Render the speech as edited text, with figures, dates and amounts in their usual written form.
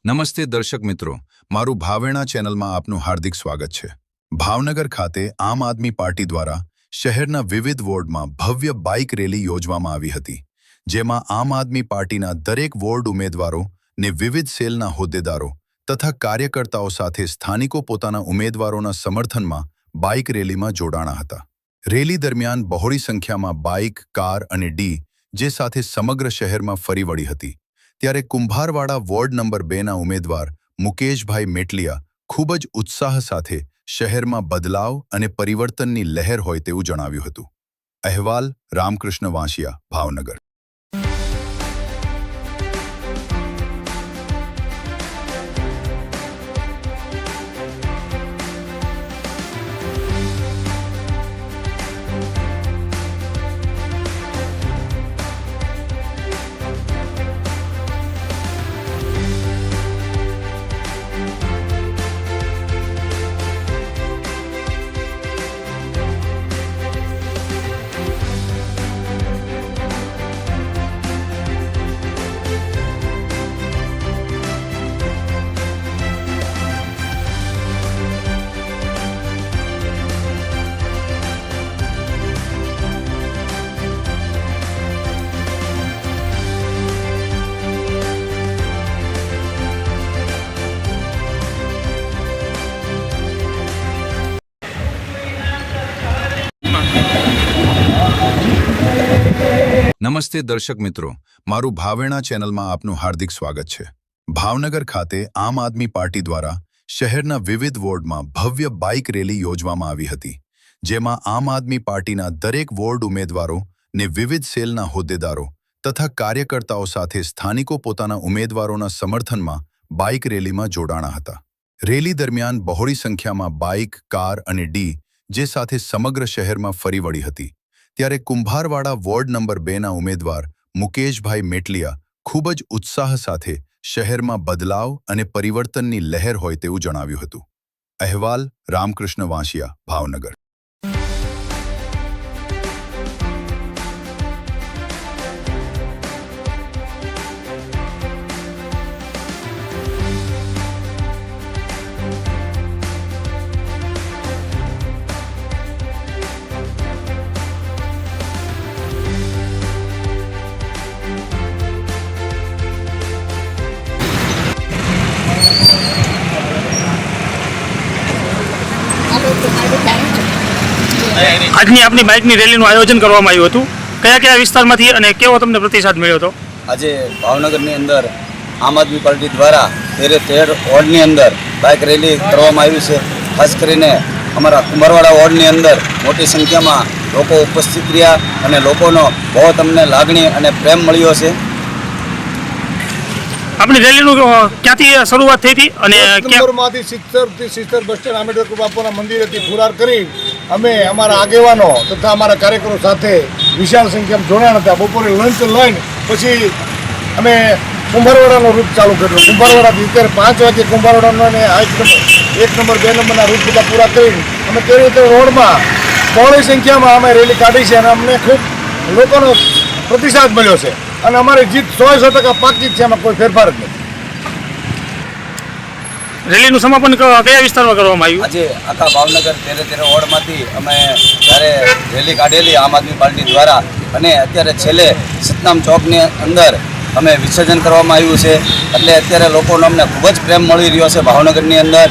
નમસ્તે દર્શક મિત્રો, મારું ભાવેણા ચેનલમાં આપનું હાર્દિક સ્વાગત છે। ભાવનગર ખાતે આમ આદમી પાર્ટી દ્વારા શહેરના વિવિધ વોર્ડમાં ભવ્ય બાઇક રેલી યોજવામાં આવી હતી, જેમાં આમ આદમી પાર્ટીના દરેક વોર્ડ ઉમેદવારો ને વિવિધ સેલના હોદ્દેદારો તથા કાર્યકર્તાઓ સાથે સ્થાનિકો પોતાના ઉમેદવારોના સમર્થનમાં બાઇક રેલીમાં જોડાણા હતા। રેલી દરમિયાન બહોળી સંખ્યામાં બાઇક, કાર અને જે સાથે સમગ્ર શહેરમાં ફરી વળી હતી। ત્યારે કુંભારવાડા વોર્ડ નંબર 2ના ઉમેદવાર મુકેશભાઈ મેટલિયા ખૂબ જ ઉત્સાહ સાથે શહેરમાં બદલાવ અને પરિવર્તનની લહેર હોય તેવું જણાવ્યું હતું। અહેવાલ રામકૃષ્ણ વાંસિયા, ભાવનગર। નમસ્તે દર્શક મિત્રો, મારું ભાવેણા ચેનલમાં આપનું હાર્દિક સ્વાગત છે। ભાવનગર ખાતે આમ આદમી પાર્ટી દ્વારા શહેરના વિવિધ વોર્ડમાં ભવ્ય બાઇક રેલી યોજવામાં આવી હતી, જેમાં આમ આદમી પાર્ટીના દરેક વોર્ડ ઉમેદવારો ને વિવિધ સેલના હોદ્દેદારો તથા કાર્યકર્તાઓ સાથે સ્થાનિકો પોતાના ઉમેદવારોના સમર્થનમાં બાઇક રેલીમાં જોડાણા હતા। રેલી દરમિયાન બહોળી સંખ્યામાં બાઇક, કાર અને જે સાથે સમગ્ર શહેરમાં ફરી વળી હતી। ત્યારે કુંભારવાડા વોર્ડ નંબર 2ના ઉમેદવાર મુકેશભાઈ મેટલિયા ખૂબ જ ઉત્સાહ સાથે શહેરમાં બદલાવ અને પરિવર્તનની લહેર હોય તેવું જણાવ્યું હતું। અહેવાલ રામકૃષ્ણ વાંસિયા, ભાવનગર। આજની આપની બાઇકની રેલીનું આયોજન કરવામાં આવ્યું હતું। કયા કયા વિસ્તારમાંથી અને કેવો તમને પ્રતિસાદ મળ્યો હતો? આજે ભાવનગરની અંદર આમ આદમી પાર્ટી દ્વારા 13 વોર્ડની અંદર બાઇક રેલી કરવામાં આવી છે। ખાસ કરીને અમારા કુંભારવાડા વોર્ડની અંદર મોટી સંખ્યામાં લોકો ઉપસ્થિત રહ્યા અને લોકોનો બહુ તમને લાગણી અને પ્રેમ મળ્યો છે। આપણી રેલીનું ક્યાંથી શરૂઆત થઈ હતી અને નંબરમાંથી સિસ્ટર બસ સ્ટેન્ડ આંબેડકર બાપુના મંદિરેથી ફુરાર કરી અમે અમારા આગેવાનો તથા અમારા કાર્યકરો સાથે વિશાળ સંખ્યામાં જોડાણ હતા। બપોરે લંચ લઈને પછી અમે કુંભારવાડાનો રૂટ ચાલુ કર્યો। કુંભારવાડાથી અત્યારે 5 વાગે કુંભારવાડાનો અને 1 નંબર 2 નંબરના રૂટ બધા પૂરા કરીને અમે તે રોડમાં બહોળી સંખ્યામાં અમે રેલી કાઢી છે અને અમને ખૂબ લોકોનો પ્રતિસાદ મળ્યો છે અને અમારી જીત 100% પાકી છે, એમાં કોઈ ફેરફાર જ નથી। રેલીનું સમાપન કયા વિસ્તારમાં કરવામાં આવ્યું? આજે આખા ભાવનગર 13 વોર્ડમાંથી અમે જ્યારે રેલી કાઢેલી આમ આદમી પાર્ટી દ્વારા અને અત્યારે છેલ્લે સતનામ ચોકની અંદર અમે વિસર્જન કરવામાં આવ્યું છે। એટલે અત્યારે લોકોનો અમને ખૂબ જ પ્રેમ મળી રહ્યો છે ભાવનગરની અંદર